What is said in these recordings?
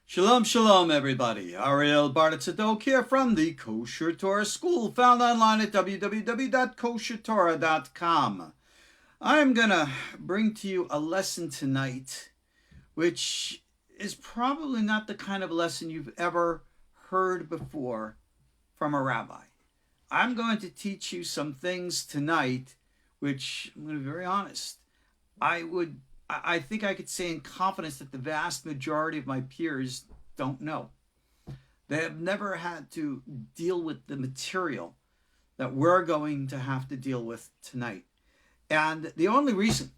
Shalom, shalom, everybody. Ariel Tzadok here from the KosherTorah School, found online at www.koshertorah.com. I'm going to bring to you a lesson tonight, which is probably not the kind of lesson you've ever heard before from a rabbi. I'm going to teach you some things tonight, which, I'm going to be very honest, I think I could say in confidence that the vast majority of my peers don't know. They have never had to deal with the material that we're going to have to deal with tonight. And the only reason,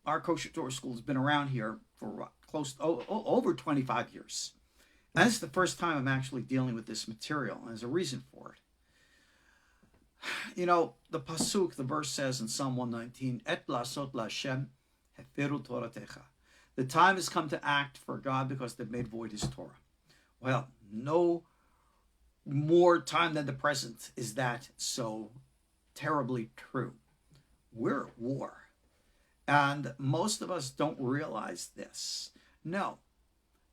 our KosherTorah school has been around here for over 25 years. And this is the first time I'm actually dealing with this material, and there's a reason for it. The pasuk, the verse says in Psalm 119, Et lasot laHashem hefiru toratecha. The time has come to act for God because they've made void his Torah. Well, no more time than the present is that so terribly true. We're at war. And most of us don't realize this. No,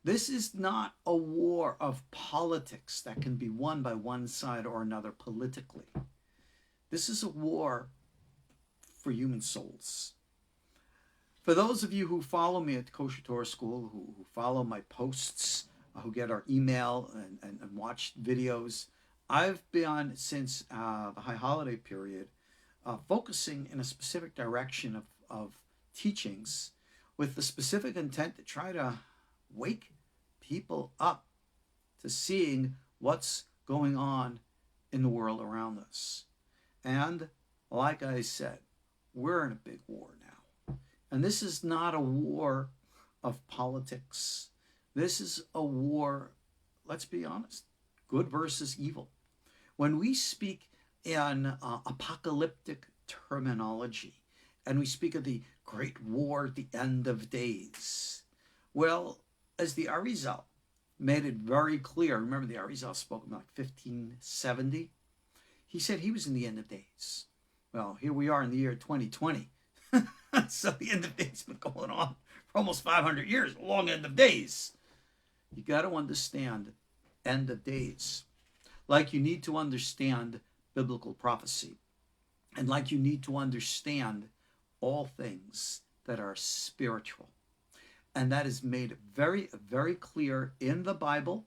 this is not a war of politics that can be won by one side or another politically. This is a war for human souls. For those of you who follow me at KosherTorah School, who follow my posts, who get our email and watch videos, I've been, since the high holiday period, focusing in a specific direction of teachings with the specific intent to try to wake people up to seeing what's going on in the world around us. And like I said, we're in a big war now. And this is not a war of politics. This is a war, let's be honest, good versus evil. When we speak in apocalyptic terminology, and we speak of the great war at the end of days, well, as the Ariel made it very clear, remember the Ariel spoke in like 1570, he said he was in the end of days. Well, here we are in the year 2020. So the end of days has been going on for almost 500 years, a long end of days. You got to understand end of days. Like you need to understand biblical prophecy. And like you need to understand all things that are spiritual. And that is made very, very clear in the Bible.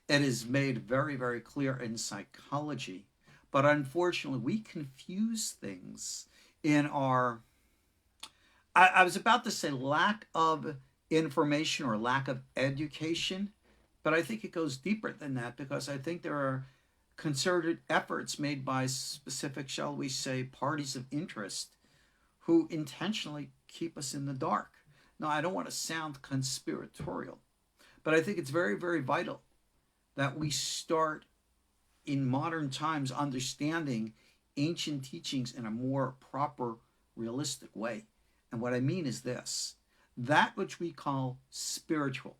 It is made very, very clear in psychology. But unfortunately, we confuse things in our, I was about to say lack of information or lack of education, but I think it goes deeper than that, because I think there are concerted efforts made by specific, shall we say, parties of interest who intentionally keep us in the dark. Now, I don't want to sound conspiratorial, but I think it's very, very vital that we start in modern times understanding ancient teachings in a more proper, realistic way. And what I mean is this: that which we call spiritual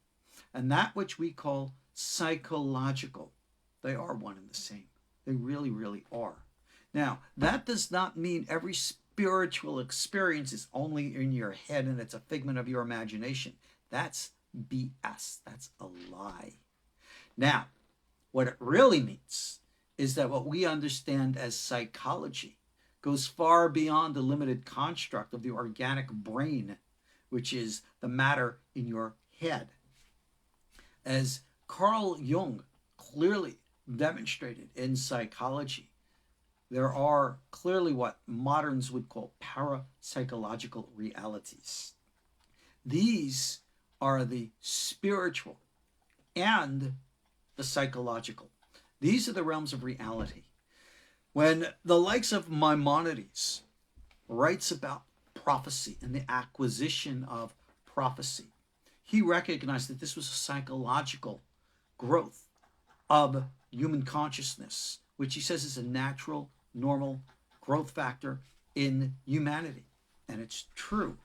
and that which we call psychological, they are one and the same. They really, really are. Now, that does not mean every spiritual experience is only in your head and it's a figment of your imagination. That's BS. That's a lie. Now, what it really means is that what we understand as psychology goes far beyond the limited construct of the organic brain, which is the matter in your head. As Carl Jung clearly demonstrated in psychology, there are clearly what moderns would call parapsychological realities. These are the spiritual and the psychological. These are the realms of reality. When the likes of Maimonides writes about prophecy and the acquisition of prophecy, he recognized that this was a psychological growth of human consciousness, which he says is a natural, normal growth factor in humanity. And it's true,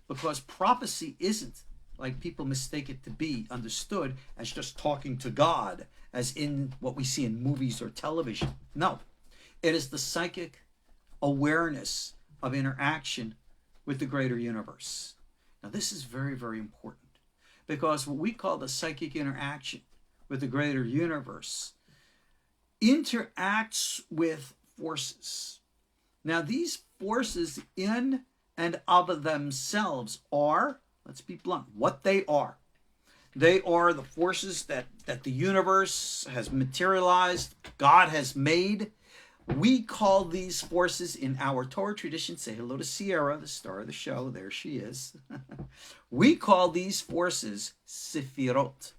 because prophecy isn't, like people mistake it to be, understood as just talking to God, as in what we see in movies or television. No, it is the psychic awareness of interaction with the greater universe. Now, this is very, very important, because what we call the psychic interaction with the greater universe interacts with forces. Now, these forces in and of themselves are, let's be blunt, what they are. They are the forces that the universe has materialized, God has made. We call these forces in our Torah tradition, say hello to Sierra, the star of the show, there she is. We call these forces Sefirot.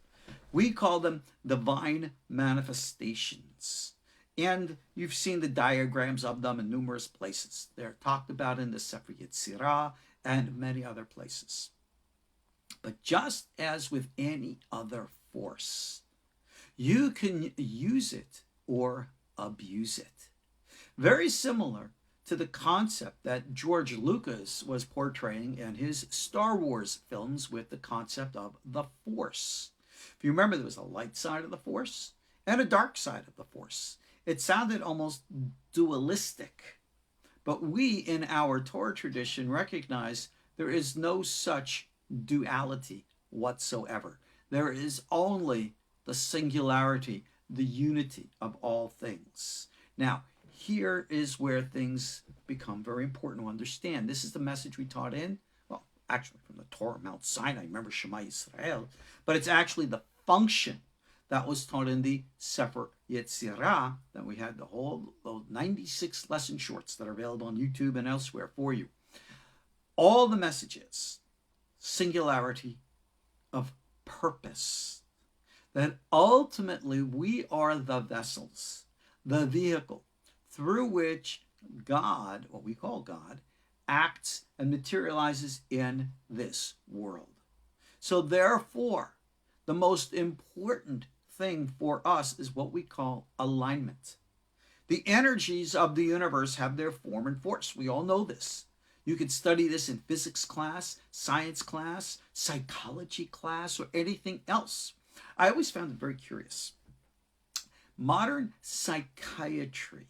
We call them divine manifestations. And you've seen the diagrams of them in numerous places. They're talked about in the Sefer Yetzirah and many other places. But just as with any other force, you can use it or abuse it. Very similar to the concept that George Lucas was portraying in his Star Wars films with the concept of the Force. If you remember, there was a light side of the Force and a dark side of the Force. It sounded almost dualistic. But we, in our Torah tradition, recognize there is no such duality whatsoever. There is only the singularity, the unity of all things. Now, here is where things become very important to understand. This is the message we taught in, well, actually from the Torah, Mount Sinai, remember Shema Yisrael, but it's actually the function that was taught in the Sefer Yetzirah, that we had those 96 lesson shorts that are available on YouTube and elsewhere for you. All the messages, singularity of purpose, that ultimately we are the vessels, the vehicle through which God, what we call God, acts and materializes in this world. So therefore, the most important thing for us is what we call alignment. The energies of the universe have their form and force. We all know this. You could study this in physics class, science class, psychology class, or anything else. I always found it very curious. Modern psychiatry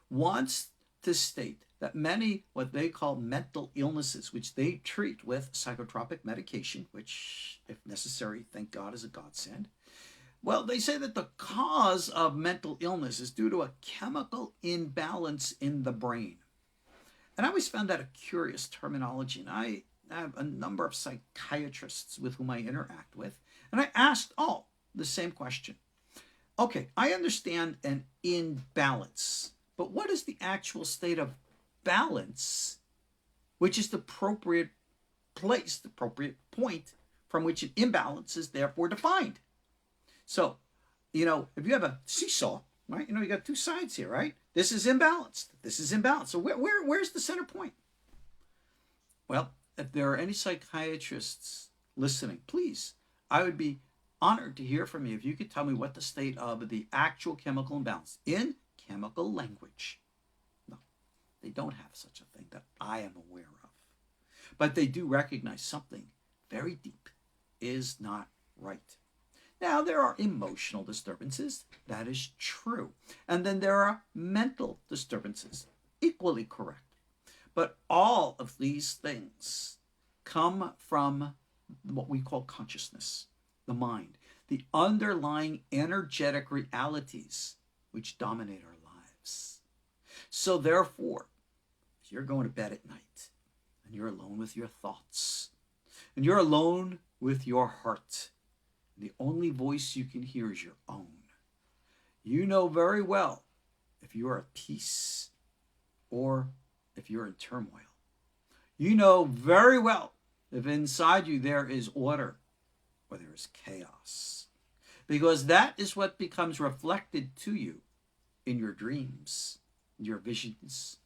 wants to state that many what they call mental illnesses, which they treat with psychotropic medication, which, if necessary, thank God, is a godsend. Well, they say that the cause of mental illness is due to a chemical imbalance in the brain. And I always found that a curious terminology. And I have a number of psychiatrists with whom I interact with. And I asked all the same question. Okay, I understand an imbalance, but what is the actual state of balance, which is the appropriate place, the appropriate point from which an imbalance is therefore defined? So, if you have a seesaw, right? You got two sides here, right? This is imbalanced. This is imbalanced. So where's the center point? Well, if there are any psychiatrists listening, please, I would be honored to hear from you if you could tell me what the state of the actual chemical imbalance in chemical language. No, they don't have such a thing that I am aware of. But they do recognize something very deep is not right. Now, there are emotional disturbances. That is true. And then there are mental disturbances. Equally correct. But all of these things come from what we call consciousness, the mind, the underlying energetic realities which dominate our lives. So therefore, if you're going to bed at night and you're alone with your thoughts and you're alone with your heart, the only voice you can hear is your own. You know very well if you are at peace or if you're in turmoil. You know very well if inside you there is order or there is chaos. Because that is what becomes reflected to you in your dreams, your visions,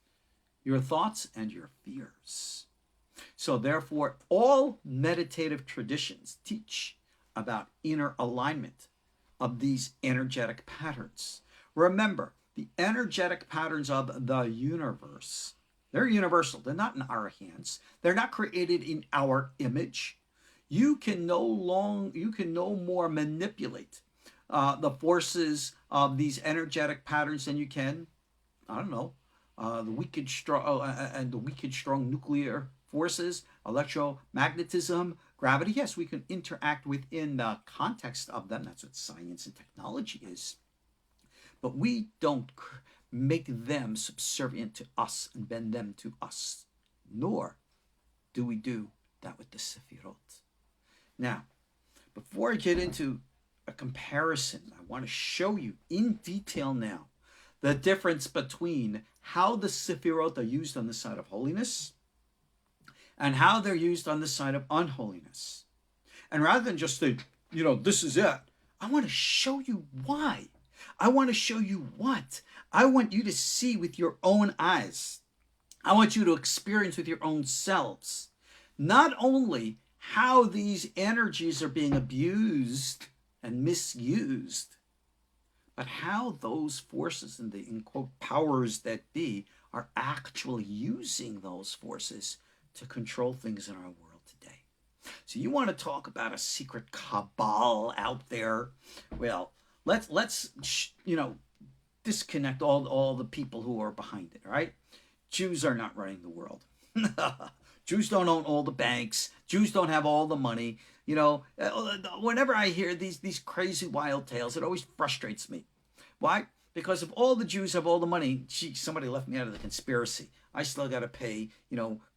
your thoughts, and your fears. So therefore, all meditative traditions teach about inner alignment of these energetic patterns. Remember, the energetic patterns of the universe, they're universal. They're not in our hands. They're not created in our image. You can no more manipulate the forces of these energetic patterns than you can, the weak and strong nuclear forces, electromagnetism, Gravity, yes, we can interact within the context of them. That's what science and technology is. But we don't make them subservient to us and bend them to us, nor do we do that with the Sefirot. Now, before I get into a comparison, I want to show you in detail now the difference between how the Sefirot are used on the side of holiness and how they're used on the side of unholiness. And rather than just say, this is it, I want to show you why. I want to show you what. I want you to see with your own eyes. I want you to experience with your own selves. Not only how these energies are being abused and misused, but how those forces and the, in quote, powers that be are actually using those forces to control things in our world today. So you want to talk about a secret cabal out there? Well, let's disconnect all the people who are behind it, right? Jews are not running the world. Jews don't own all the banks. Jews don't have all the money. Whenever I hear these crazy wild tales, it always frustrates me. Why? Because if all the Jews have all the money, somebody left me out of the conspiracy. I still got to pay,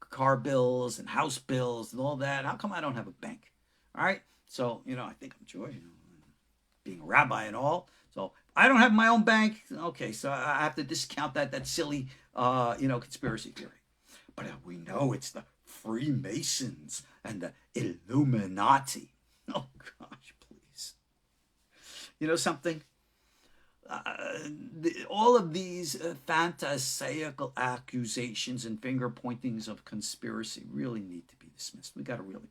car bills and house bills and all that. How come I don't have a bank? All right. So, I think I'm Jewish, being a rabbi and all. So I don't have my own bank. Okay. So I have to discount that silly, conspiracy theory. But we know it's the Freemasons and the Illuminati. Oh, gosh, please. You know something? All of these phantasaical accusations and finger pointings of conspiracy really need to be dismissed. We got to really,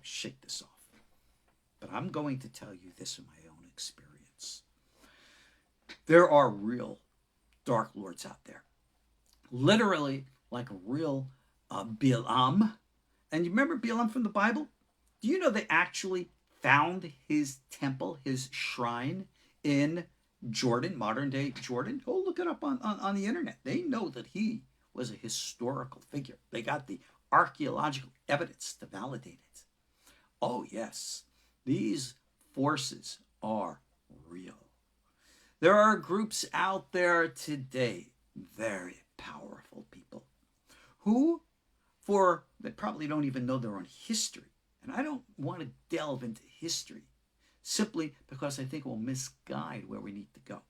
shake this off. But I'm going to tell you this in my own experience. There are real dark lords out there. Literally like a real Balaam. And you remember Balaam from the Bible? Do you know they actually found his temple, his shrine in Jordan, modern day Jordan? Go look it up on the internet. They know that he was a historical figure. They got the archaeological evidence to validate it. Oh yes, these forces are real. There are groups out there today, very powerful people, who they probably don't even know their own history. And I don't want to delve into history simply because I think it will misguide where we need to go.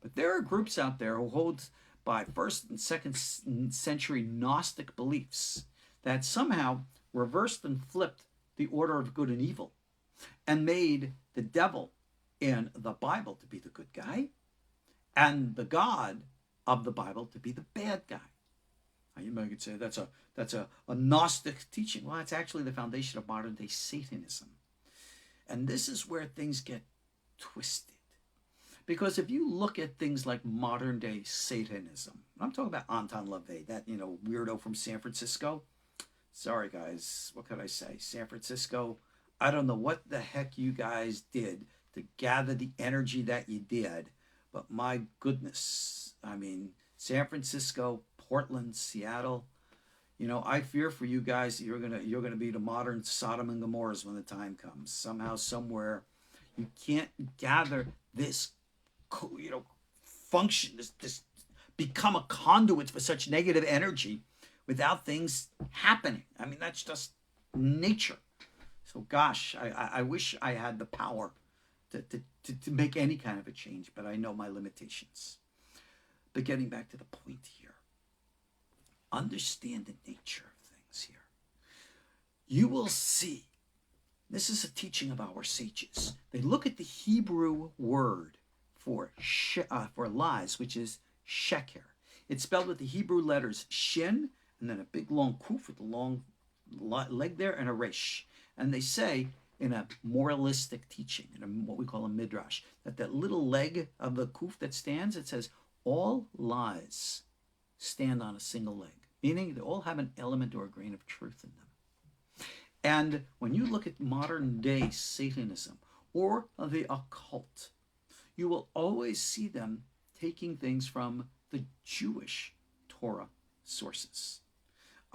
But there are groups out there who hold by 1st and 2nd century Gnostic beliefs that somehow reversed and flipped the order of good and evil and made the devil in the Bible to be the good guy and the God of the Bible to be the bad guy. Now you might say that's a Gnostic teaching. Well, it's actually the foundation of modern day Satanism. And this is where things get twisted. Because if you look at things like modern day Satanism, I'm talking about Anton LaVey, that weirdo from San Francisco. Sorry guys, what could I say? San Francisco, I don't know what the heck you guys did to gather the energy that you did, but my goodness, San Francisco, Portland, Seattle, I fear for you guys. You're gonna be the modern Sodom and Gomorrahs when the time comes. Somehow, somewhere, you can't gather this, function, this become a conduit for such negative energy without things happening. That's just nature. So, gosh, I wish I had the power to make any kind of a change, but I know my limitations. But getting back to the point here. Understand the nature of things here. You will see, this is a teaching of our sages. They look at the Hebrew word for lies, which is sheker. It's spelled with the Hebrew letters shin, and then a big long kuf with a long leg there, and a resh. And they say, in a moralistic teaching, in what we call a midrash, that little leg of the kuf that stands, it says, all lies stand on a single leg, meaning they all have an element or a grain of truth in them. And when you look at modern day Satanism or the occult, you will always see them taking things from the Jewish Torah sources.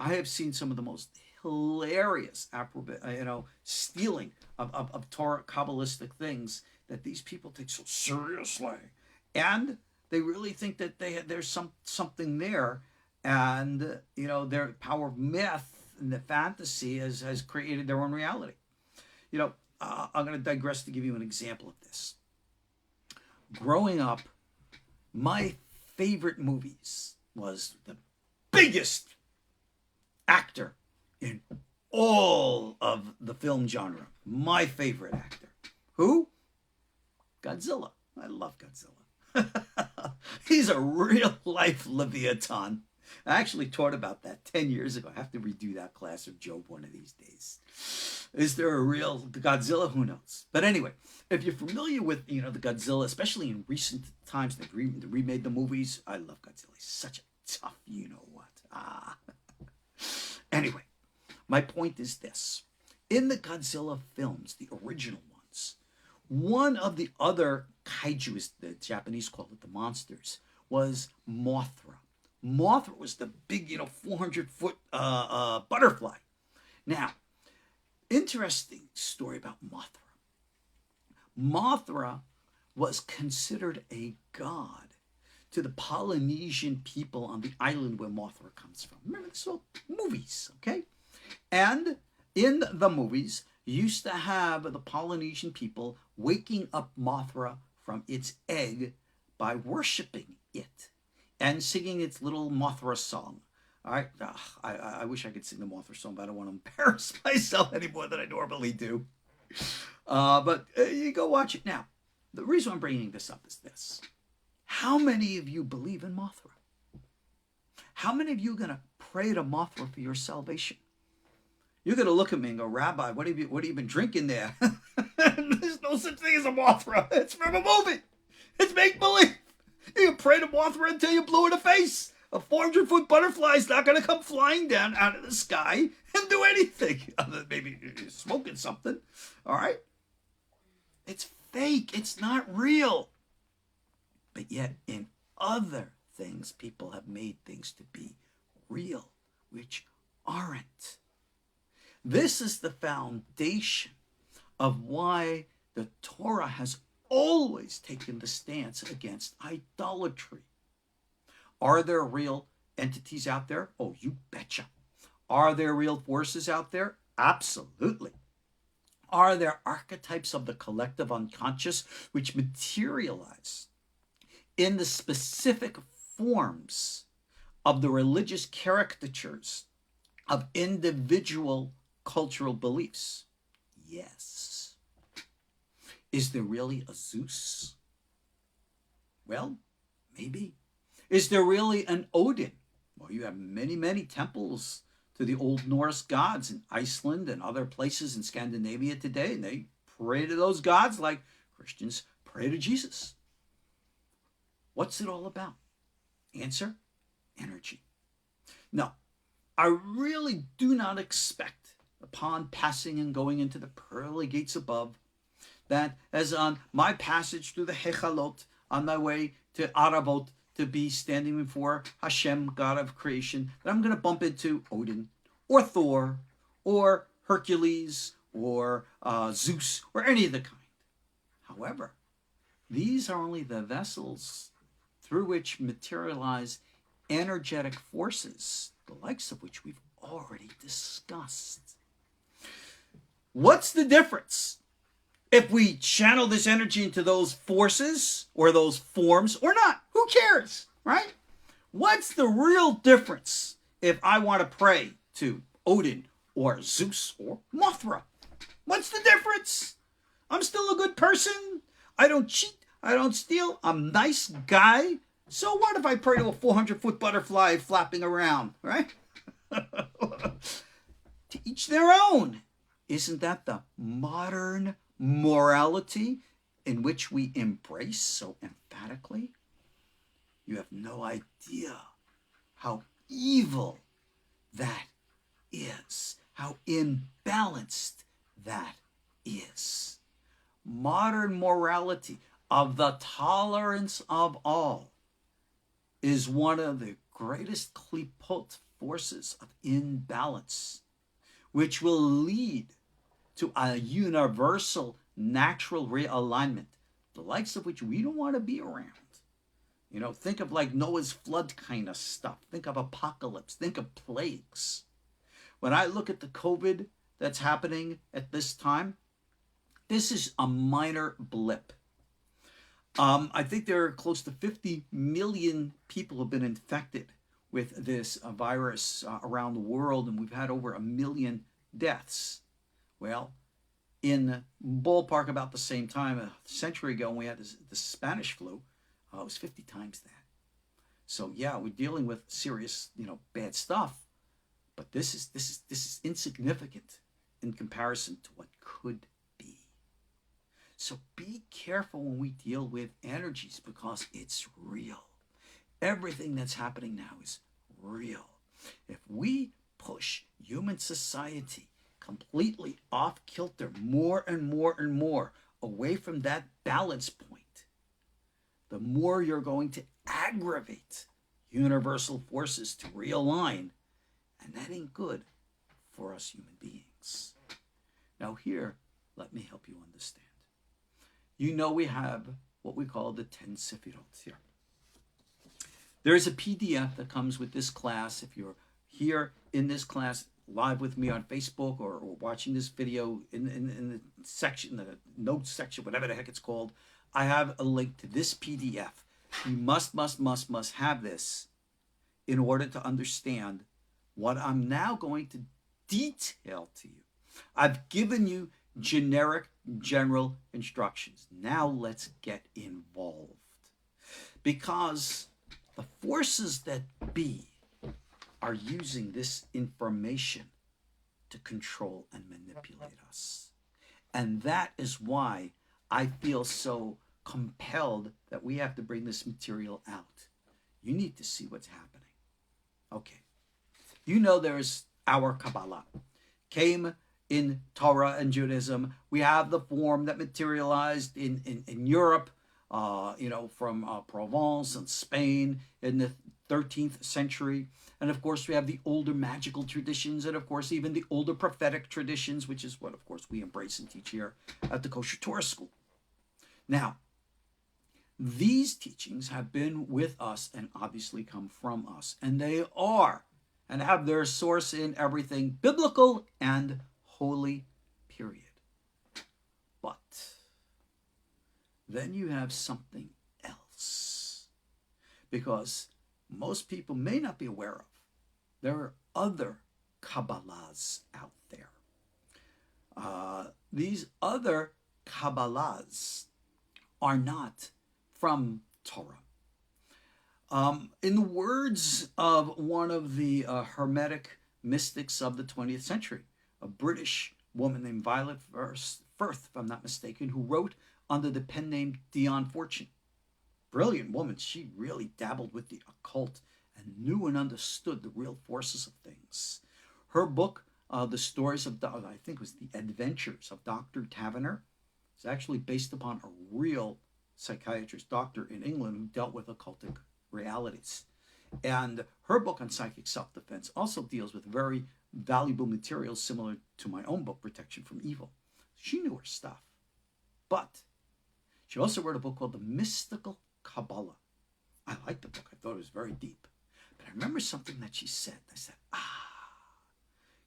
I have seen some of the most hilarious, stealing of Torah Kabbalistic things that these people take so seriously, and they really think that there's something there, and their power of myth and the fantasy has created their own reality. I'm going to digress to give you an example of this. Growing up, my favorite movies was the biggest actor in all of the film genre. My favorite actor. Who? Godzilla. I love Godzilla. He's a real life Leviathan. I actually taught about that 10 years ago. I have to redo that class of Job one of these days. Is there a real Godzilla? Who knows? But anyway, if you're familiar with the Godzilla, especially in recent times, they remade the movies. I love Godzilla. He's such a tough you-know-what. Anyway, my point is this. In the Godzilla films, the original ones, one of the other kaiju, the Japanese call it the monsters, was Mothra. Mothra was the big, 400-foot butterfly. Now, interesting story about Mothra. Mothra was considered a god to the Polynesian people on the island where Mothra comes from. Remember, this is all movies, okay? And in the movies, you used to have the Polynesian people waking up Mothra from its egg by worshiping it and singing its little Mothra song. All right, I wish I could sing the Mothra song, but I don't want to embarrass myself any more than I normally do. But you go watch it now. The reason I'm bringing this up is this. How many of you believe in Mothra? How many of you are going to pray to Mothra for your salvation? You're going to look at me and go, Rabbi, what have you been drinking there? There's no such thing as a Mothra. It's from a movie. It's make-believe. You can pray to Mothra until you're blue in the face. A 400-foot butterfly is not going to come flying down out of the sky and do anything other than maybe smoking something. All right? It's fake. It's not real. But yet, in other things, people have made things to be real, which aren't. This is the foundation of why the Torah has always taken the stance against idolatry. Are there real entities out there? Oh, you betcha. Are there real forces out there? Absolutely. Are there archetypes of the collective unconscious which materialize in the specific forms of the religious caricatures of individual cultural beliefs? Yes. Is there really a Zeus? Well, maybe. Is there really an Odin? Well, you have many, many temples to the Old Norse gods in Iceland and other places in Scandinavia today, and they pray to those gods like Christians pray to Jesus. What's it all about? Answer, energy. No, I really do not expect, upon passing and going into the pearly gates above, that as on my passage through the Hechalot, on my way to Aravot, to be standing before Hashem, God of creation, that I'm going to bump into Odin, or Thor, or Hercules, or Zeus, or any of the kind. However, these are only the vessels through which materialize energetic forces, the likes of which we've already discussed. What's the difference if we channel this energy into those forces or those forms or not? Who cares, right? What's the real difference if I want to pray to Odin or Zeus or Mothra? What's the difference? I'm still a good person. I don't cheat. I don't steal. I'm a nice guy. So what if I pray to a 400-foot butterfly flapping around, right? To each their own. Isn't that the modern morality in which we embrace so emphatically? You have no idea how evil that is, how imbalanced that is. Modern morality of the tolerance of all is one of the greatest klipot forces of imbalance, which will lead to a universal natural realignment, the likes of which we don't want to be around. You know, think of like Noah's flood kind of stuff. Think of apocalypse. Think of plagues. When I look at the COVID that's happening at this time, this is a minor blip. I think there are close to 50 million people have been infected with this virus around the world, and we've had over 1 million deaths. Well, in ballpark about the same time, a century ago, when we had the Spanish flu, it was 50 times that. So yeah, we're dealing with serious, bad stuff, but this is insignificant in comparison to what could be. So be careful when we deal with energies, because it's real. Everything that's happening now is real. If we push human society completely off kilter more and more and more away from that balance point, the more you're going to aggravate universal forces to realign, and that ain't good for us human beings. Now here, let me help you understand. We have what we call the 10 Sefirot here. There's a PDF that comes with this class. If you're here in this class live with me on Facebook, or watching this video in the section, the notes section, whatever the heck it's called, I have a link to this PDF. You must have this in order to understand what I'm now going to detail to you. I've given you generic, general instructions. Now let's get involved. Because the forces that be are using this information to control and manipulate us. And that is why I feel so compelled that we have to bring this material out. You need to see what's happening. Okay. There's our Kabbalah. Came in Torah and Judaism. We have the form that materialized in Europe, from Provence and Spain in the 13th century. And of course, we have the older magical traditions, and of course, even the older prophetic traditions, which is what, of course, we embrace and teach here at the KosherTorah school. Now, these teachings have been with us and obviously come from us, and they are and have their source in everything biblical and holy, period. But then you have something else, because most people may not be aware of. There are other Kabbalahs out there. These other Kabbalahs are not from Torah. In the words of one of the Hermetic mystics of the 20th century, a British woman named Violet Firth, if I'm not mistaken, who wrote under the pen name Dion Fortune. Brilliant woman. She really dabbled with the occult and knew and understood the real forces of things. Her book, The Stories of, I think it was The Adventures of Dr. Taverner, is actually based upon a real psychiatrist doctor in England who dealt with occultic realities. And her book on psychic self-defense also deals with very valuable materials similar to my own book, Protection from Evil. She knew her stuff. But she also wrote a book called The Mystical Kabbalah. I liked the book. I thought it was very deep. But I remember something that she said. I said,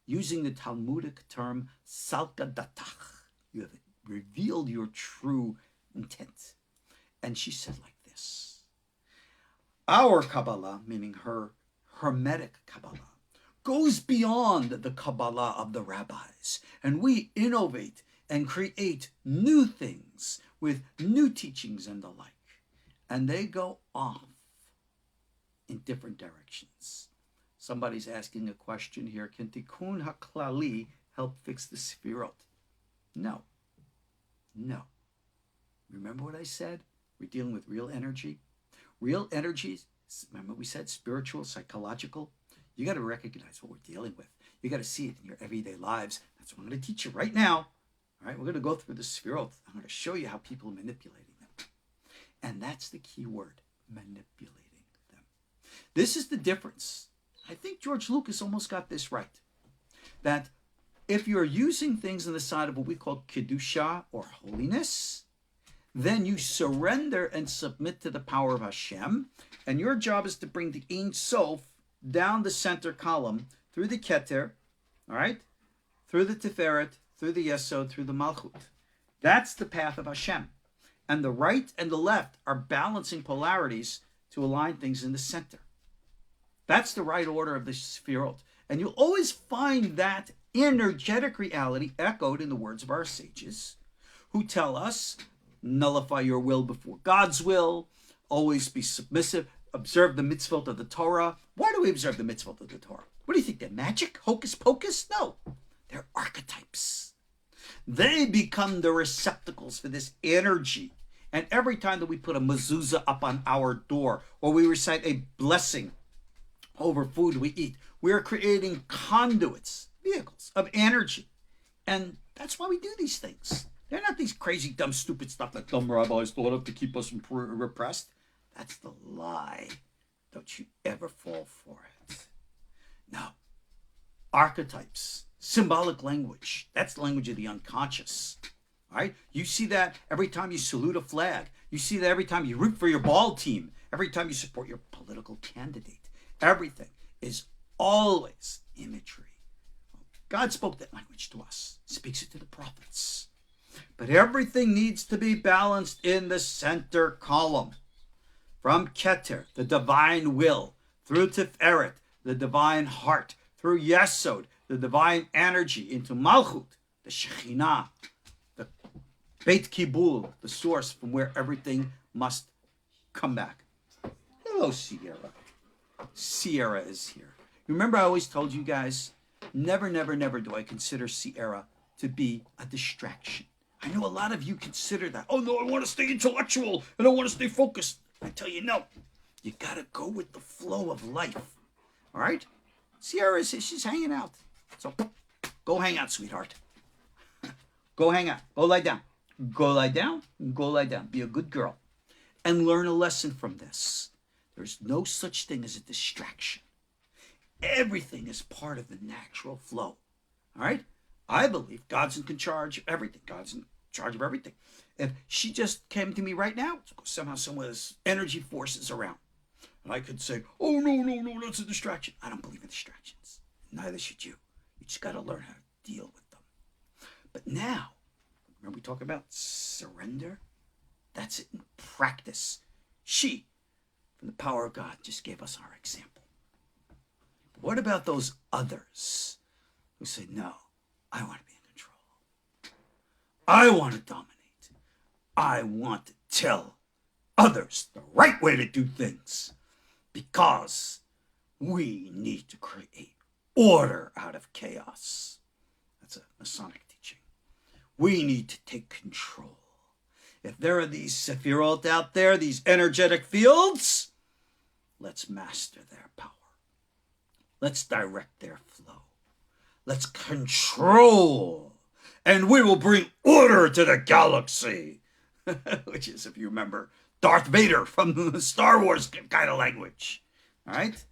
using the Talmudic term salka datach, you have revealed your true intent. And she said like this: our Kabbalah, meaning her Hermetic Kabbalah, goes beyond the Kabbalah of the rabbis, and we innovate and create new things with new teachings and the like. And they go off in different directions. Somebody's asking a question here: can Tikkun HaKlali help fix the Sefirot? No. Remember what I said? We're dealing with real energy. Real energies, remember we said spiritual, psychological. You got to recognize what we're dealing with. You got to see it in your everyday lives. That's what I'm going to teach you right now. All right, we're going to go through the Sefirot. I'm going to show you how people are manipulating them. And that's the key word, manipulating them. This is the difference. I think George Lucas almost got this right. That if you're using things on the side of what we call Kedusha or holiness, then you surrender and submit to the power of Hashem. And your job is to bring the Ein Sof down the center column through the Keter, all right, through the Tiferet, through the Yesod, through the Malkhut. That's the path of Hashem. And the right and the left are balancing polarities to align things in the center. That's the right order of the Sefirot. And you'll always find that energetic reality echoed in the words of our sages, who tell us, nullify your will before God's will, always be submissive, observe the mitzvot of the Torah. Why do we observe the mitzvot of the Torah? What do you think, they're magic? Hocus pocus? No, they're archetypes. They become the receptacles for this energy. And every time that we put a mezuzah up on our door, or we recite a blessing over food we eat, we are creating conduits, vehicles of energy. And that's why we do these things. They're not these crazy, dumb, stupid stuff that dumb rabbis thought of to keep us repressed. That's the lie. Don't you ever fall for it. No. Archetypes, symbolic language. That's the language of the unconscious. All right? You see that every time you salute a flag. You see that every time you root for your ball team. Every time you support your political candidate. Everything is always imagery. God spoke that language to us. He speaks it to the prophets. But everything needs to be balanced in the center column. From Keter, the divine will, through Tiferet, the divine heart, through Yesod, the divine energy, into Malkhut, the Shekhinah, the Beit Kibul, the source from where everything must come back. Hello, Sierra. Sierra is here. Remember, I always told you guys, never, never, never do I consider Sierra to be a distraction. I know a lot of you consider that. Oh, no, I want to stay intellectual and I want to stay focused. I tell you, no. You got to go with the flow of life. All right? Sierra, she's hanging out. So go hang out, sweetheart. Go hang out. Go lie down. Go lie down. Go lie down. Be a good girl. And learn a lesson from this. There's no such thing as a distraction. Everything is part of the natural flow. All right? I believe God's in charge of everything. God's in charge of everything. If she just came to me right now, somehow there's energy forces around. And I could say, oh, no, that's a distraction. I don't believe in distractions. Neither should you. You just got to learn how to deal with them. But now, remember we talk about surrender? That's it in practice. She, from the power of God, just gave us our example. What about those others who say, no, I want to be in control. I want to dominate. I want to tell others the right way to do things because we need to create order out of chaos. That's a Masonic teaching. We need to take control. If there are these Sefirot out there, these energetic fields, let's master their power. Let's direct their flow. Let's control. And we will bring order to the galaxy. Which is, if you remember, Darth Vader from the Star Wars kind of language. All right?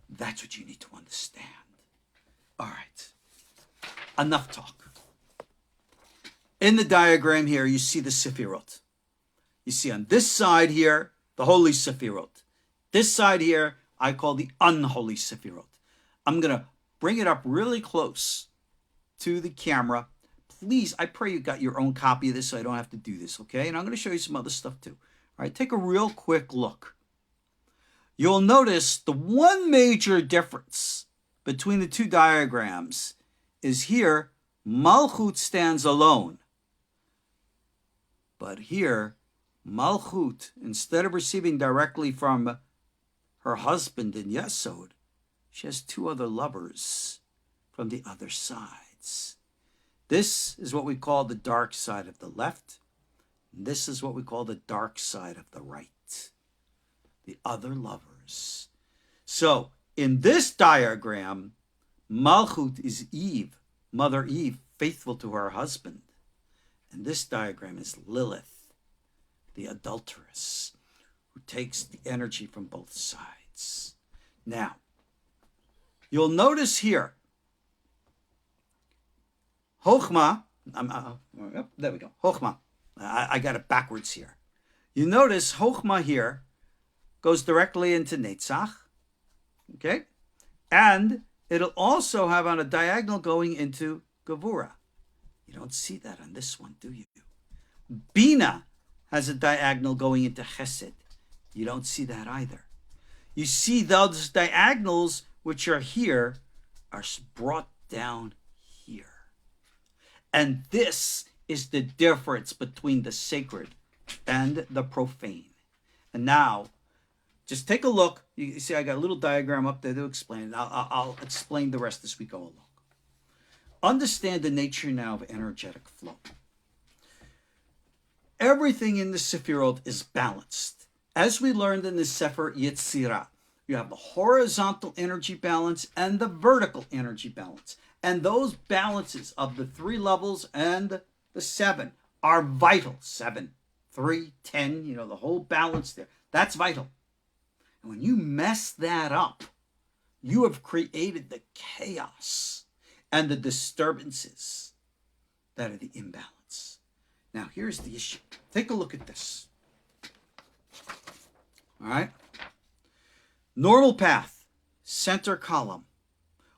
That's what you need to understand. All right. Enough talk. In the diagram here, you see the Sefirot. You see on this side here, the Holy Sefirot. This side here, I call the Unholy Sefirot. I'm going to bring it up really close to the camera. Please, I pray you got your own copy of this so I don't have to do this, okay? And I'm going to show you some other stuff too. All right, take a real quick look. You'll notice the one major difference between the two diagrams is here, Malkhut stands alone. But here, Malkhut, instead of receiving directly from her husband in Yesod, she has two other lovers from the other sides. This is what we call the dark side of the left. And this is what we call the dark side of the right. The other lovers. So, in this diagram, Malkhut is Eve, Mother Eve, faithful to her husband. And this diagram is Lilith, the adulteress, who takes the energy from both sides. Now, you'll notice here, Chokhmah, there we go, Chokhmah. I got it backwards here. You notice Chokhmah here goes directly into Netzach, okay? And it'll also have on a diagonal going into Gevurah. You don't see that on this one, do you? Bina has a diagonal going into Chesed. You don't see that either. You see those diagonals which are here are brought down here. And this is the difference between the sacred and the profane. And now, just take a look. You see, I got a little diagram up there to explain it. I'll explain the rest as we go along. Understand the nature now of energetic flow. Everything in the Sefirot is balanced. As we learned in the Sefer Yetzirah, you have the horizontal energy balance and the vertical energy balance. And those balances of the 3 levels and the 7 are vital. 7, 3, 10, the whole balance there. That's vital. And when you mess that up, you have created the chaos and the disturbances that are the imbalance. Now, here's the issue. Take a look at this. All right? Normal path, center column,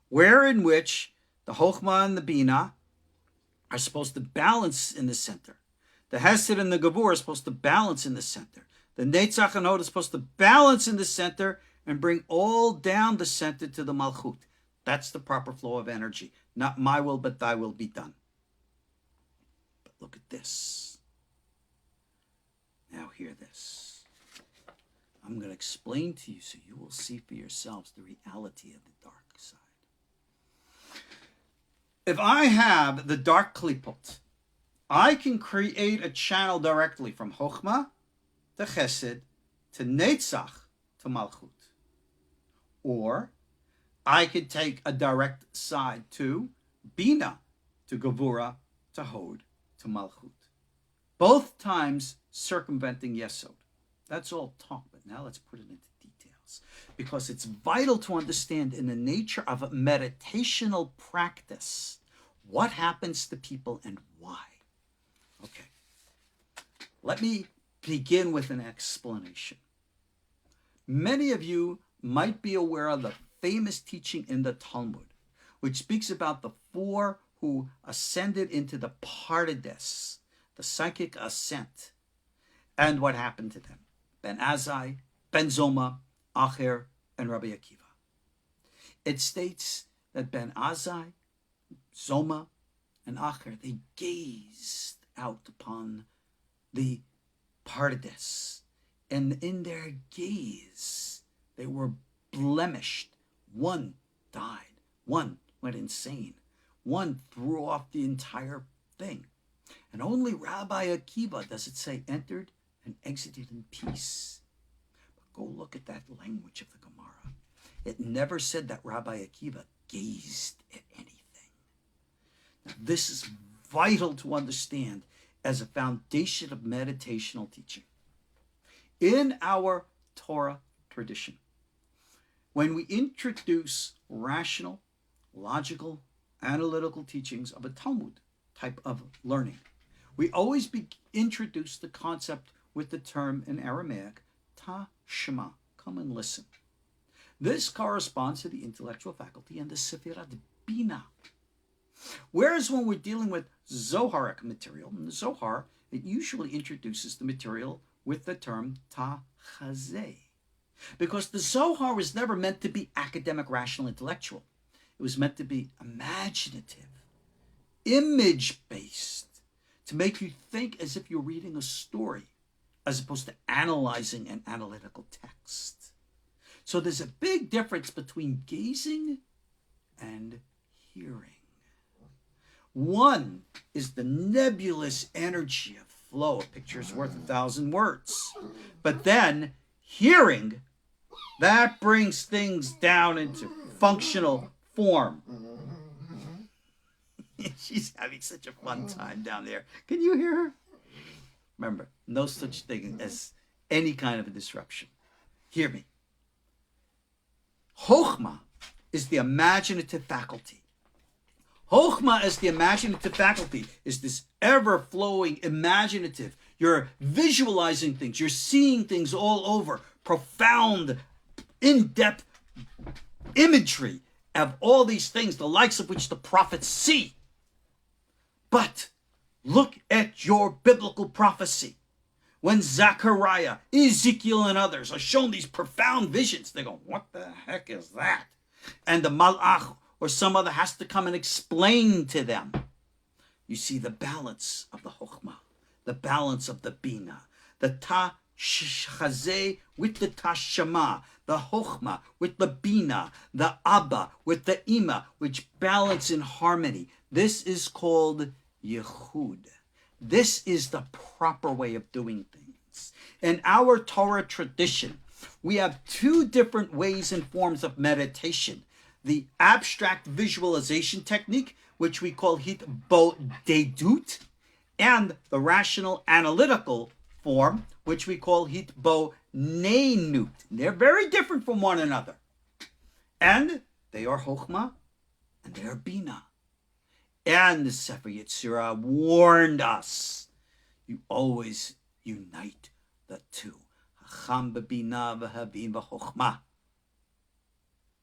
where in which the Chokhmah and the Bina are supposed to balance in the center. The Hesed and the Gevurah are supposed to balance in the center. The Netzach and Hod is supposed to balance in the center and bring all down the center to the Malchut. That's the proper flow of energy. Not my will, but thy will be done. But look at this. Now hear this. I'm going to explain to you so you will see for yourselves the reality of the dark side. If I have the dark klipot, I can create a channel directly from Chokhmah to Chesed to Netzach to Malchut. Or I could take a direct side to Bina to Gevurah to Hod to Malchut. Both times circumventing Yesod. That's all talk, but now let's put it into details. Because it's vital to understand in the nature of a meditational practice what happens to people and why. Okay. Let me begin with an explanation. Many of you might be aware of the famous teaching in the Talmud, which speaks about the 4 who ascended into the Pardes, the psychic ascent, and what happened to them. Ben Azai, Ben Zoma, Acher, and Rabbi Akiva. It states that Ben Azai, Zoma, and Acher, they gazed out upon the Pardes, and in their gaze, they were blemished. One died. One went insane. One threw off the entire thing. And only Rabbi Akiva, does it say, entered and exited in peace. But go look at that language of the Gemara. It never said that Rabbi Akiva gazed at anything. Now, this is vital to understand as a foundation of meditational teaching. In our Torah tradition, when we introduce rational, logical, analytical teachings of a Talmud type of learning, we always introduce the concept with the term in Aramaic, ta shema, come and listen. This corresponds to the intellectual faculty and the Sefirat Bina. Whereas when we're dealing with Zoharic material, in the Zohar, it usually introduces the material with the term ta chazeh. Because the Zohar was never meant to be academic, rational, intellectual. It was meant to be imaginative, image-based, to make you think as if you're reading a story, as opposed to analyzing an analytical text. So there's a big difference between gazing and hearing. One is the nebulous energy of flow. A picture is worth 1,000 words. But then hearing, that brings things down into functional form. She's having such a fun time down there. Can you hear her? Remember, no such thing as any kind of a disruption. Hear me. Chokhmah is the imaginative faculty. Chokhmah is the imaginative faculty, is this ever-flowing imaginative. You're visualizing things. You're seeing things all over. Profound, in-depth imagery of all these things, the likes of which the prophets see. But look at your biblical prophecy. When Zechariah, Ezekiel, and others are shown these profound visions, they go, what the heck is that? And the Malach or some other has to come and explain to them. You see the balance of the Chokhmah, the balance of the Bina, the Chazeh with the Tashama, the Chokhmah with the Bina, the Abba with the Ima, which balance in harmony. This is called Yehud. This is the proper way of doing things. In our Torah tradition, we have two different ways and forms of meditation. The abstract visualization technique, which we call Hitbodedut, and the rational analytical form, which we call Hitbonenut. They're very different from one another. And they are Chokhmah and they are Bina. And the Sefer Yetzirah warned us, you always unite the two. Hacham b'bina v'habin v'chokhmah.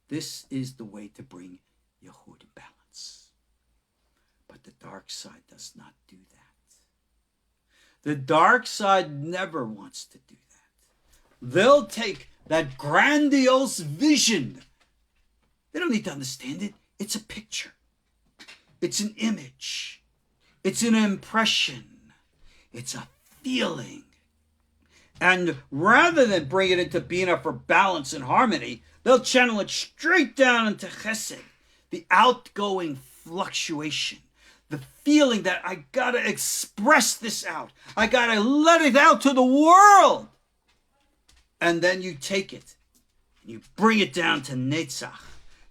This is the way to bring Yehud balance. But the dark side does not do that. The dark side never wants to do that. They'll take that grandiose vision. They don't need to understand it. It's a picture. It's an image. It's an impression. It's a feeling. And rather than bring it into Bina for balance and harmony, they'll channel it straight down into Chesed, the outgoing fluctuation, the feeling that I gotta express this out. I gotta let it out to the world. And then you take it, and you bring it down to Netzach,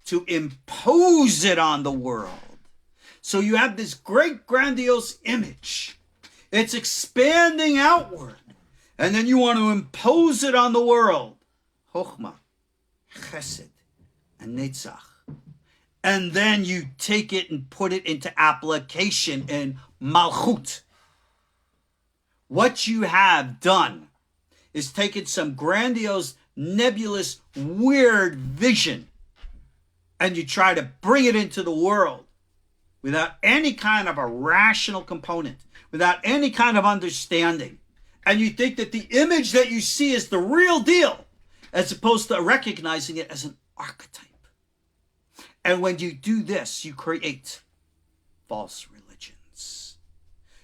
to impose it on the world. So you have this great grandiose image. It's expanding outward. And then you want to impose it on the world. Chokhmah, Chesed, and Netzach. And then you take it and put it into application in Malkhut. What you have done is taken some grandiose, nebulous, weird vision and you try to bring it into the world without any kind of a rational component, without any kind of understanding. And you think that the image that you see is the real deal, as opposed to recognizing it as an archetype. And when you do this, you create false religions.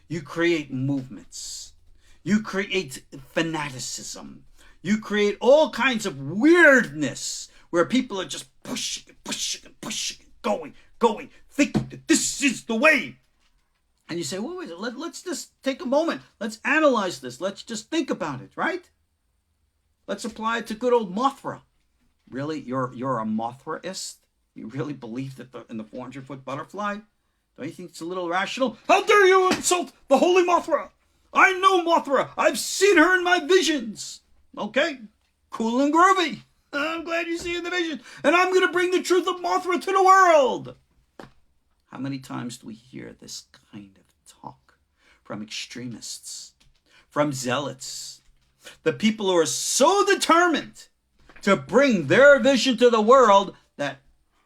You create movements. You create fanaticism. You create all kinds of weirdness where people are just pushing and pushing and pushing and going, thinking that this is the way. And you say, well, wait, let's just take a moment. Let's analyze this. Let's just think about it, right? Let's apply it to good old Mothra. Really? You're a Mothraist? You really believe that in the 400-foot butterfly? Don't you think it's a little irrational? How dare you insult the holy Mothra? I know Mothra. I've seen her in my visions. Okay, cool and groovy. I'm glad you see in the vision. And I'm going to bring the truth of Mothra to the world. How many times do we hear this kind of talk from extremists, from zealots, the people who are so determined to bring their vision to the world that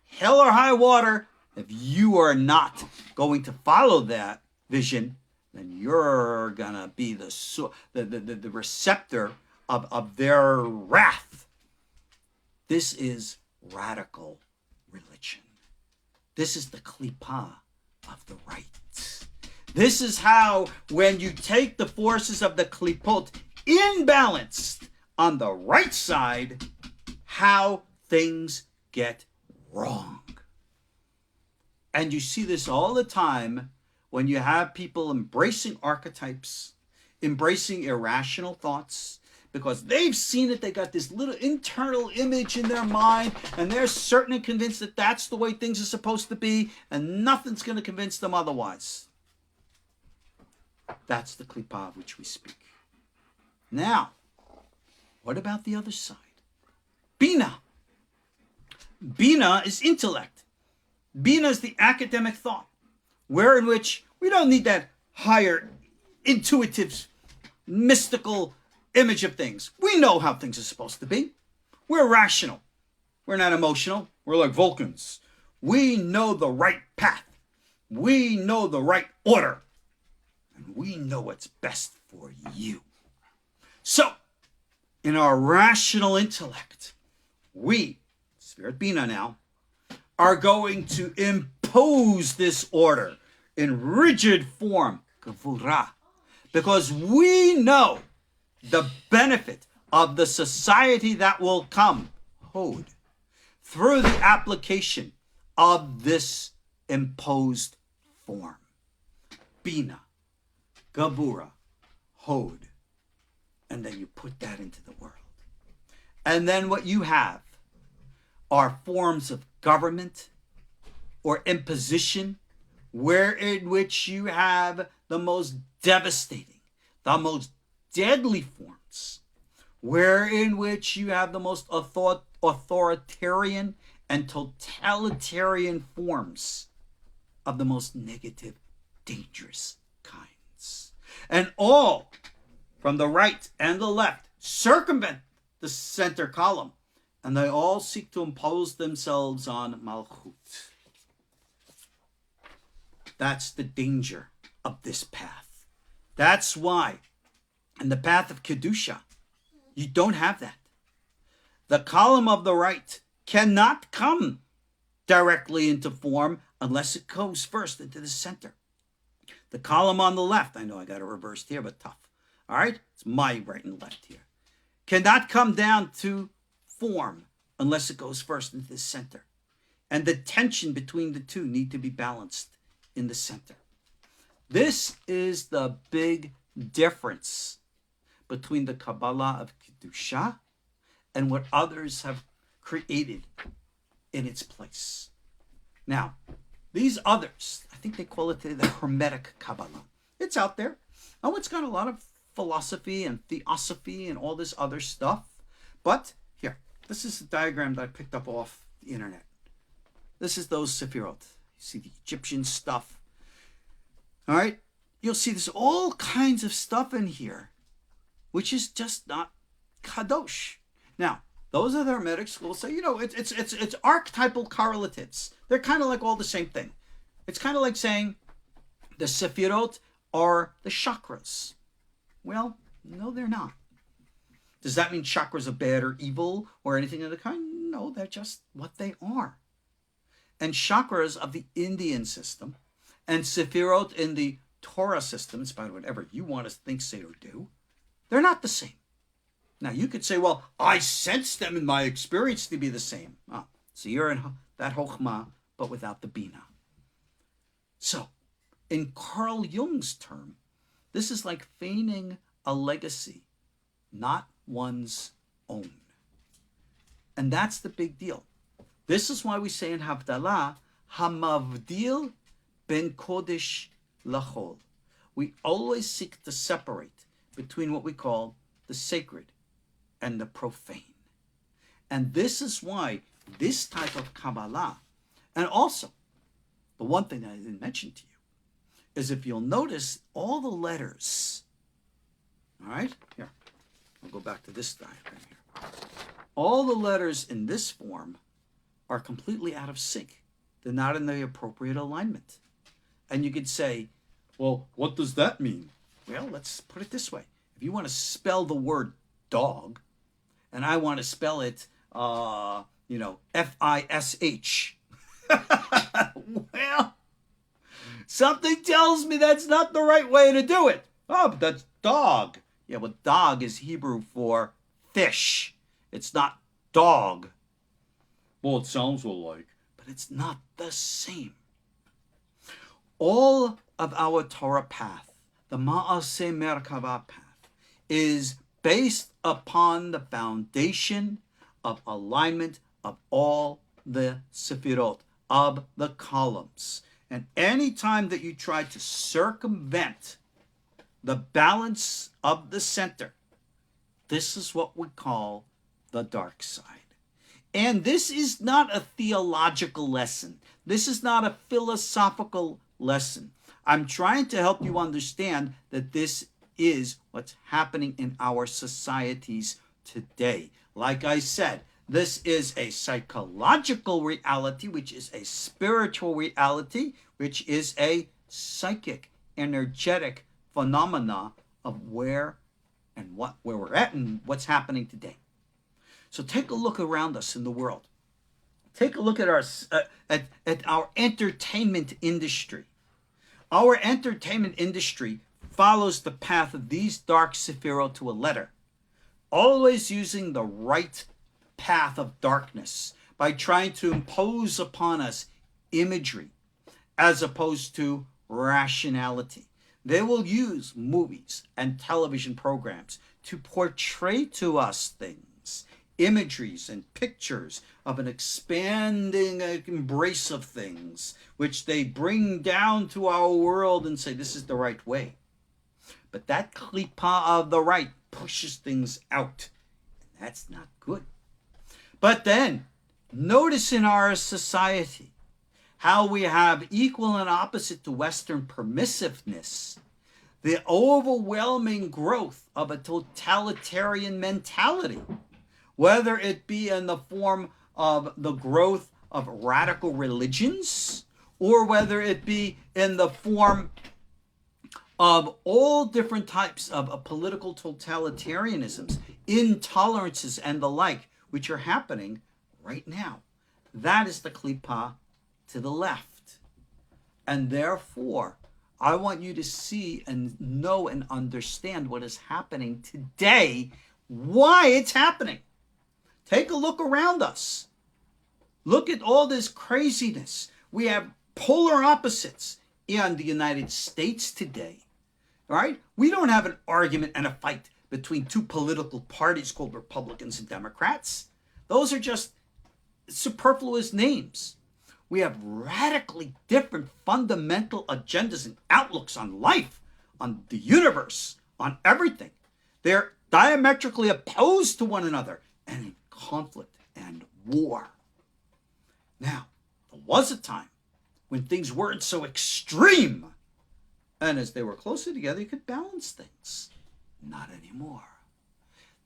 hell or high water, if you are not going to follow that vision, then you're going to be the receptor of their wrath. This is radical religion. This is the klipa of the right. This is how, when you take the forces of the klipot imbalanced on the right side, how things get wrong. And you see this all the time when you have people embracing archetypes, embracing irrational thoughts, because they've seen it, they got this little internal image in their mind, and they're certain and convinced that that's the way things are supposed to be, and nothing's going to convince them otherwise. That's the klipa of which we speak. Now, what about the other side? Bina. Bina is intellect. Bina is the academic thought. where in which we don't need that higher, intuitive, mystical image of things. We know how things are supposed to be. We're rational. We're not emotional. We're like Vulcans. We know the right path. We know the right order. And we know what's best for you. So, in our rational intellect, we, Spirit Bina now, are going to impose this order in rigid form, Gevurah, because we know the benefit of the society that will come, Hod, through the application of this imposed form. Bina, Gevurah, Hod. And then you put that into the world. And then what you have are forms of government or imposition, in which you have the most devastating, the most deadly forms, in which you have the most authoritarian and totalitarian forms of the most negative, dangerous kinds. And all from the right and the left circumvent the center column, and they all seek to impose themselves on Malchut. That's the danger of this path. That's why in the path of Kedusha, you don't have that. The column of the right cannot come directly into form unless it goes first into the center. The column on the left, I know I got it reversed here, but tough. All right? It's my right and left here. Cannot come down to form unless it goes first into the center. And the tension between the two need to be balanced in the center. This is the big difference between the Kabbalah of Kedusha and what others have created in its place. Now, these others, I think they call it the Hermetic Kabbalah. It's out there. Oh, it's got a lot of philosophy and theosophy and all this other stuff. But here, this is a diagram that I picked up off the internet. This is those Sefirot. You see the Egyptian stuff. All right? You'll see there's all kinds of stuff in here, which is just not kadosh. Now, those are the Hermetic schools say, it's archetypal correlatives. They're kind of like all the same thing. It's kind of like saying the Sefirot are the chakras. Well, no, they're not. Does that mean chakras are bad or evil or anything of the kind? No, they're just what they are. And chakras of the Indian system and Sefirot in the Torah system, in spite of whatever you want to think, say, or do, they're not the same. Now, you could say, well, I sense them in my experience to be the same. So you're in that Chokhmah, but without the Bina. So, in Carl Jung's term, this is like feigning a legacy, not one's own. And that's the big deal. This is why we say in Havdalah, Hamavdil ben Kodesh lachol. We always seek to separate between what we call the sacred and the profane. And this is why this type of Kabbalah, and also, the one thing that I didn't mention to you, is if you'll notice all the letters, all right, here, I'll go back to this diagram here. All the letters in this form are completely out of sync. They're not in the appropriate alignment. And you could say, well, what does that mean? Well, let's put it this way. If you want to spell the word dog, and I want to spell it, F-I-S-H. Well, something tells me that's not the right way to do it. Oh, but that's dog. Yeah, well, dog is Hebrew for fish. It's not dog. Well, it sounds alike, but it's not the same. All of our Torah path, the Ma'aseh Merkavah path, is based upon the foundation of alignment of all the Sefirot, of the columns. And any time that you try to circumvent the balance of the center, this is what we call the dark side. And this is not a theological lesson. This is not a philosophical lesson. I'm trying to help you understand that this is what's happening in our societies today. Like I said, this is a psychological reality, which is a spiritual reality, which is a psychic, energetic phenomena of where we're at and what's happening today. So take a look around us in the world. Take a look at our entertainment industry. Our entertainment industry follows the path of these dark Sefirot to a letter, always using the right path of darkness by trying to impose upon us imagery as opposed to rationality. They will use movies and television programs to portray to us things, imageries and pictures of an expanding embrace of things, which they bring down to our world and say, this is the right way. But that klipa of the right pushes things out. And that's not good. But then, notice in our society how we have equal and opposite to Western permissiveness, the overwhelming growth of a totalitarian mentality, whether it be in the form of the growth of radical religions, or whether it be in the form of all different types of political totalitarianisms, intolerances, and the like, which are happening right now. That is the klipa to the left. And therefore, I want you to see and know and understand what is happening today, why it's happening. Take a look around us. Look at all this craziness. We have polar opposites in the United States today. All right? We don't have an argument and a fight between two political parties called Republicans and Democrats. Those are just superfluous names. We have radically different fundamental agendas and outlooks on life, on the universe, on everything. They're diametrically opposed to one another and in conflict and war. Now, there was a time when things weren't so extreme. And as they were closer together, you could balance things. Not anymore.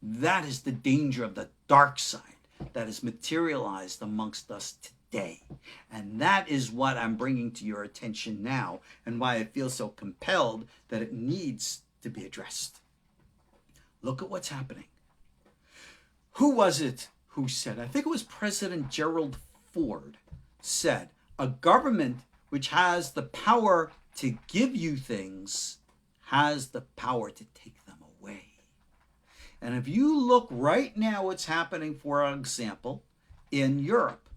That is the danger of the dark side that is materialized amongst us today. And that is what I'm bringing to your attention now, and why I feel so compelled that it needs to be addressed. Look at what's happening. Who was it who said, I think it was President Gerald Ford, said, a government which has the power to give you things has the power to take them away. And if you look right now what's happening, for example, in Europe,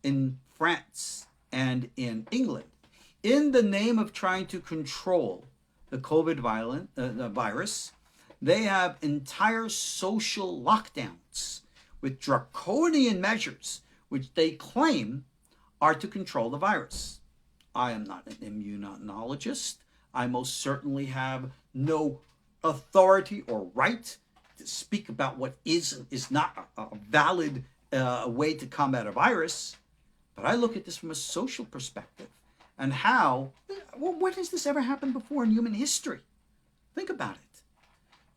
in France, and in England, in the name of trying to control the COVID virus, they have entire social lockdowns with draconian measures which they claim are to control the virus. I am not an immunologist. I most certainly have no authority or right to speak about what is and is not a valid way to combat a virus. But I look at this from a social perspective and how, when has this ever happened before in human history? Think about it.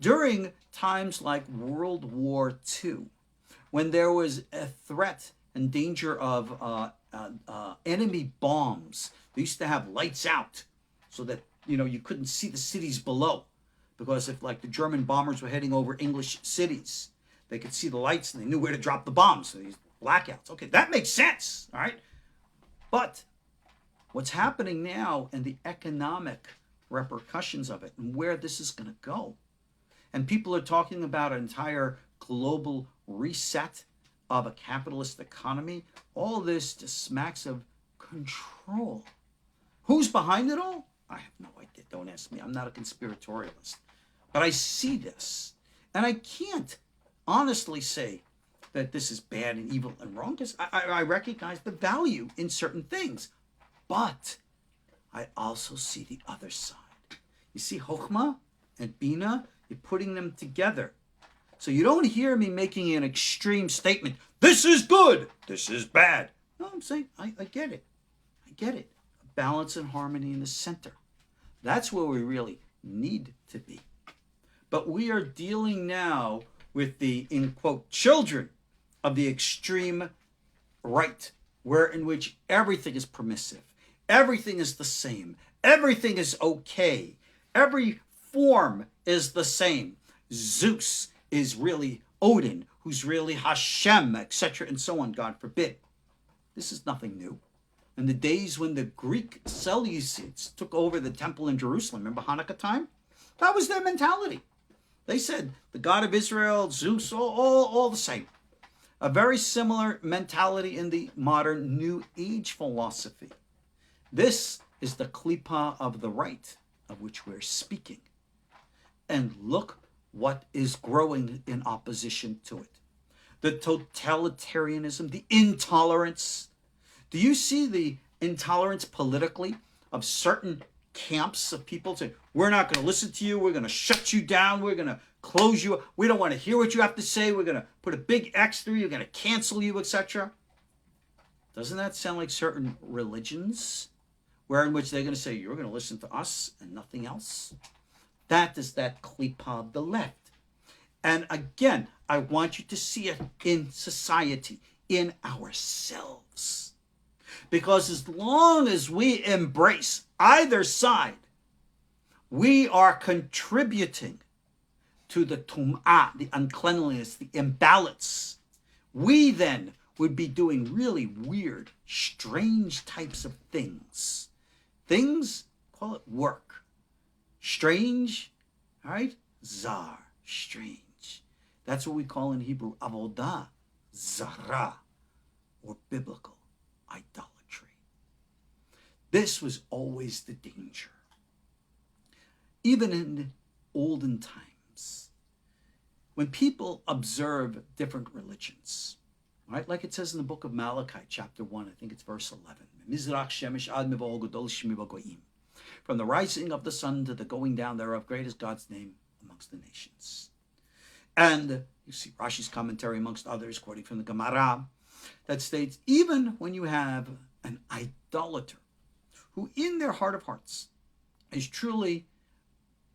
During times like World War II, when there was a threat and danger of enemy bombs, they used to have lights out so that you couldn't see the cities below, because if like the German bombers were heading over English cities, they could see the lights and they knew where to drop the bombs. So these blackouts. Okay, that makes sense, all right? But what's happening now and the economic repercussions of it and where this is going to go. And people are talking about an entire global reset of a capitalist economy. All this just smacks of control. Who's behind it all? I have no idea. Don't ask me. I'm not a conspiratorialist. But I see this. And I can't honestly say that this is bad and evil and wrong, because I recognize the value in certain things. But I also see the other side. You see Chokhmah and Bina, you're putting them together. So you don't hear me making an extreme statement, this is good, this is bad. No, I'm saying, I get it. I get it. balance and harmony in the center. That's where we really need to be. But we are dealing now with the, in quote, children of the extreme right, where in which everything is permissive, everything is the same, everything is okay, every form is the same. Zeus is really Odin, who's really Hashem, etc., and so on, God forbid. This is nothing new. In the days when the Greek Seleucids took over the temple in Jerusalem, remember Hanukkah time? That was their mentality. They said the God of Israel, Zeus, all the same. A very similar mentality in the modern New Age philosophy. This is the klipa of the right, of which we're speaking. And look what is growing in opposition to it. The totalitarianism, the intolerance. Do you see the intolerance politically of certain camps of people saying, we're not going to listen to you, we're going to shut you down, we're going to close you, we don't want to hear what you have to say, we're going to put a big X through you, we're going to cancel you, etc.? Doesn't that sound like certain religions, where in which they're going to say, you're going to listen to us and nothing else? That is that klipa of the left. And again, I want you to see it in society, in ourselves. Because as long as we embrace either side, we are contributing to the tum'ah, the uncleanliness, the imbalance. We then would be doing really weird, strange types of things. Things, call it work. Strange, all right? Zar, strange. That's what we call in Hebrew avodah zara, or biblical idolatry. This was always the danger. Even in olden times, when people observe different religions, right? Like it says in the book of Malachi, chapter 1, I think it's verse 11. From the rising of the sun to the going down thereof, great is God's name amongst the nations. And you see Rashi's commentary, amongst others, quoting from the Gemara, that states, even when you have an idolater who in their heart of hearts is truly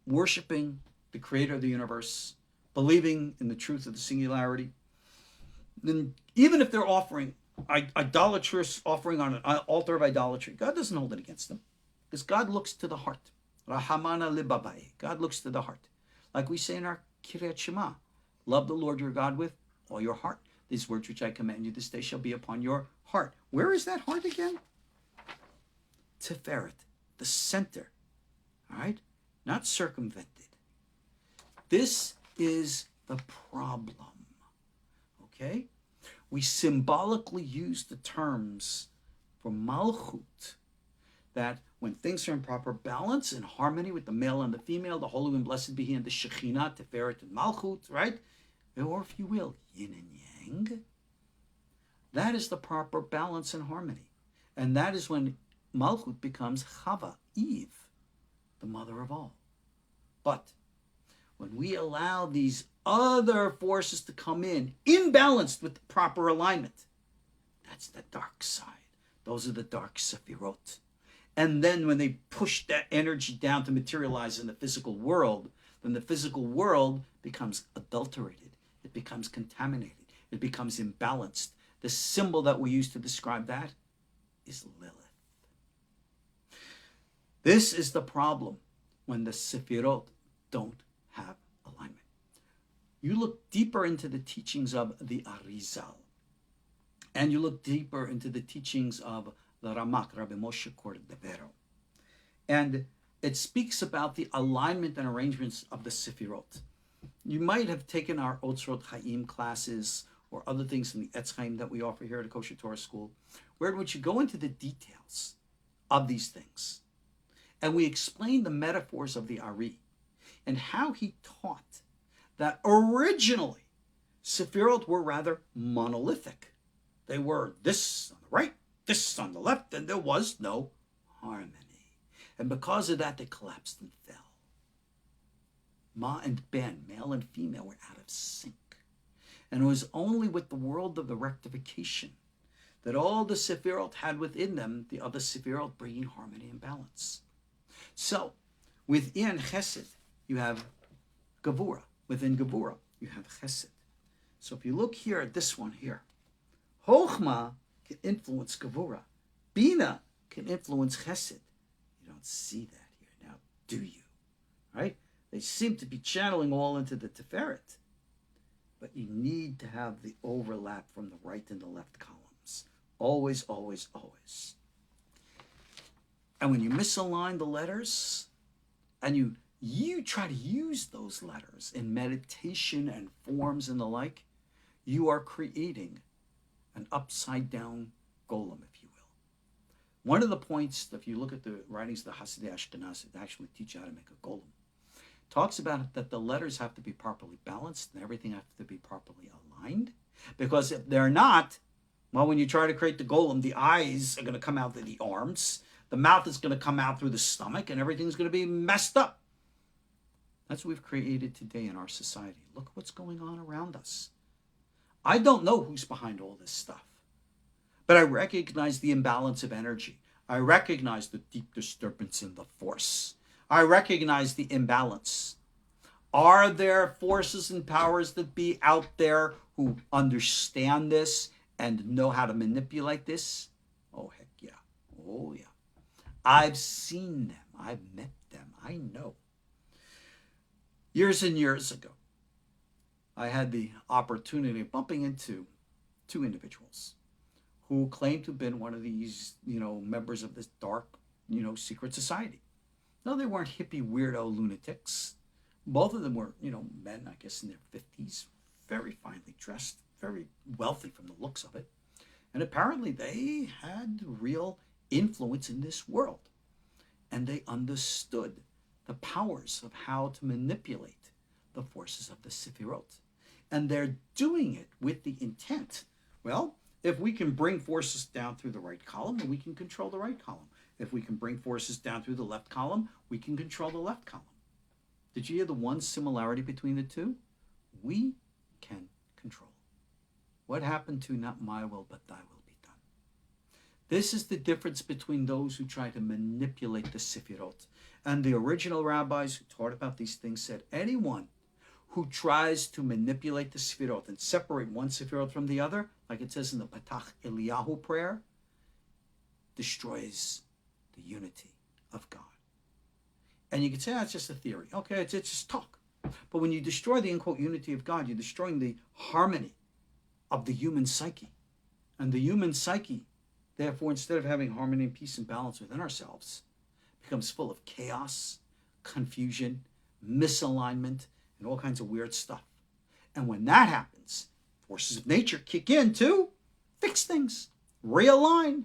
worshiping the creator of the universe, believing in the truth of the singularity, then even if they're offering idolatrous offering on an altar of idolatry, God doesn't hold it against them, because God looks to the heart. Rahamana libabai. God looks to the heart. Like we say in our Kiryat Shema, love the Lord your God with all your heart. These words which I command you this day shall be upon your heart. Where is that heart again? Tiferet, the center. All right? Not circumvented. This is the problem. Okay? We symbolically use the terms for Malkhut, that when things are in proper balance and harmony with the male and the female, the holy and blessed be he, and the Shekhinah, Tiferet, and Malkhut, right? Or if you will, yin and yang. That is the proper balance and harmony. And that is when Malkhut becomes Havah, Eve, the mother of all. But when we allow these other forces to come in, imbalanced with the proper alignment, that's the dark side. Those are the dark Sefirot. And then when they push that energy down to materialize in the physical world, then the physical world becomes adulterated. It becomes contaminated. It becomes imbalanced. The symbol that we use to describe that is Lilith. This is the problem when the Sefirot don't have alignment. You look deeper into the teachings of the Arizal, and you look deeper into the teachings of the Ramak, Rabbi Moshe Cordovero, and it speaks about the alignment and arrangements of the Sefirot. You might have taken our Otzrot Chaim classes or other things in the Etz Chaim that we offer here at KosherTorah School, where in which you go into the details of these things. And we explain the metaphors of the Ari and how he taught that originally Sefirot were rather monolithic. They were this on the right, this on the left, and there was no harmony. And because of that, they collapsed and fell. Ma and Ben, male and female, were out of sync. And it was only with the world of the rectification that all the Sefirot had within them the other Sefirot, bringing harmony and balance. So, within Chesed, you have Gevurah. Within Gevurah, you have Chesed. So if you look here at this one here, Chochmah can influence Gevurah. Bina can influence Chesed. You don't see that here now, do you? Right? They seem to be channeling all into the Tiferet. But you need to have the overlap from the right and the left columns. Always, always, always. And when you misalign the letters, and you try to use those letters in meditation and forms and the like, you are creating an upside-down golem, if you will. One of the points, if you look at the writings of the Hasidei Ashkenaz, that actually teach you how to make a golem, talks about that the letters have to be properly balanced and everything has to be properly aligned. Because if they're not, well, when you try to create the golem, the eyes are going to come out of the arms, the mouth is going to come out through the stomach, and everything's going to be messed up. That's what we've created today in our society. Look what's going on around us. I don't know who's behind all this stuff, but I recognize the imbalance of energy. I recognize the deep disturbance in the force. I recognize the imbalance. Are there forces and powers that be out there who understand this and know how to manipulate this? Oh, heck yeah. Oh, yeah. I've seen them. I've met them. I know. Years and years ago, I had the opportunity of bumping into two individuals who claimed to have been one of these, members of this dark, secret society. No, they weren't hippie weirdo lunatics. Both of them were, men, I guess, in their 50s, very finely dressed, very wealthy from the looks of it. And apparently they had real influence in this world. And they understood the powers of how to manipulate the forces of the Sefirot. And they're doing it with the intent. Well, if we can bring forces down through the right column, then we can control the right column. If we can bring forces down through the left column, we can control the left column. Did you hear the one similarity between the two? We can control. What happened to not my will, but thy will be done? This is the difference between those who try to manipulate the Sefirot. And the original rabbis who taught about these things said, anyone who tries to manipulate the Sefirot and separate one Sefirot from the other, like it says in the Patach Eliyahu prayer, destroys the unity of God. And you could say, that's just a theory. Okay, it's just talk. But when you destroy the, unquote, unity of God, you're destroying the harmony of the human psyche. And the human psyche, therefore, instead of having harmony and peace and balance within ourselves, becomes full of chaos, confusion, misalignment, and all kinds of weird stuff. And when that happens, forces of nature kick in to fix things, realign.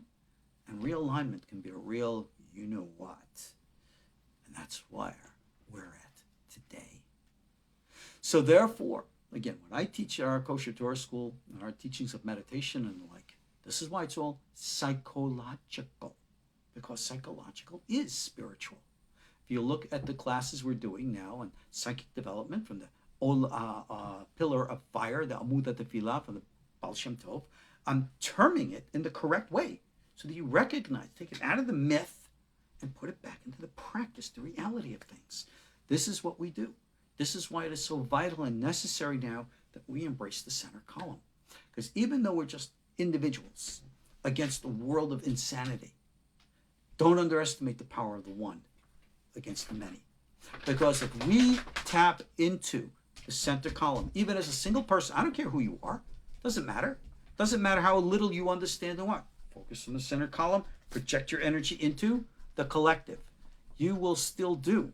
And realignment can be a real you-know-what. And that's where we're at today. So therefore, again, when I teach at our KosherTorah school, and our teachings of meditation and the like, this is why it's all psychological. Because psychological is spiritual. If you look at the classes we're doing now on psychic development from the Pillar of Fire, the Amudat Tefillah from the Baal Shem Tov, I'm terming it in the correct way so that you recognize, take it out of the myth and put it back into the practice, the reality of things. This is what we do. This is why it is so vital and necessary now that we embrace the center column. Because even though we're just individuals against a world of insanity, don't underestimate the power of the one against the many. Because if we tap into the center column, even as a single person, I don't care who you are, doesn't matter. Doesn't matter how little you understand and what. Focus on the center column, project your energy into the collective. You will still do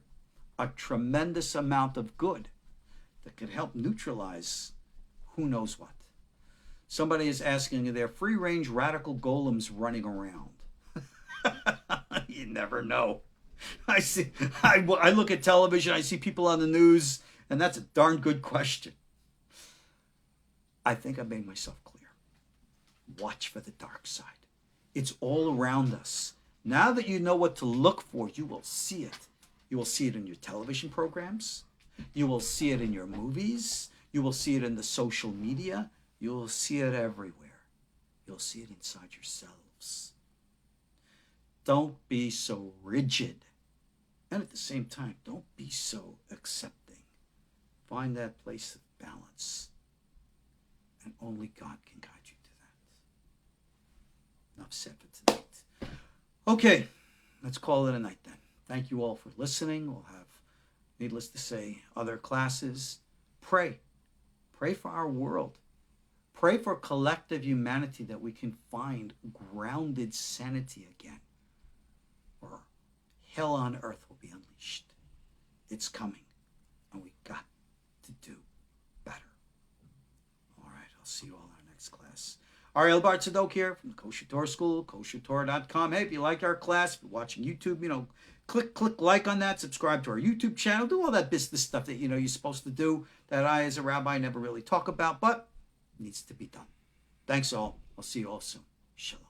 a tremendous amount of good that can help neutralize who knows what. Somebody is asking, are there free-range radical golems running around? You never know. I look at television, I see people on the news, and that's a darn good question. I think I made myself clear. Watch for the dark side. It's all around us. Now that you know what to look for, you will see it. You will see it in your television programs. You will see it in your movies. You will see it in the social media. You will see it everywhere. you'll see it inside yourselves. Don't be so rigid. And at the same time, don't be so accepting. Find that place of balance. And only God can guide you to that. Enough said for tonight. Okay, let's call it a night then. Thank you all for listening. We'll have, needless to say, other classes. Pray. Pray for our world. Pray for collective humanity that we can find grounded sanity again. Or hell on earth will be unleashed. It's coming. And we got to do better. All right, I'll see you all in our next class. Ariel Bar Tzadok here from the KosherTorah School, KosherTorah.com. Hey, if you like our class, if you're watching YouTube, click like on that, subscribe to our YouTube channel, do all that business stuff that you're supposed to do that I as a rabbi never really talk about, but needs to be done. Thanks all. I'll see you all soon. Shalom.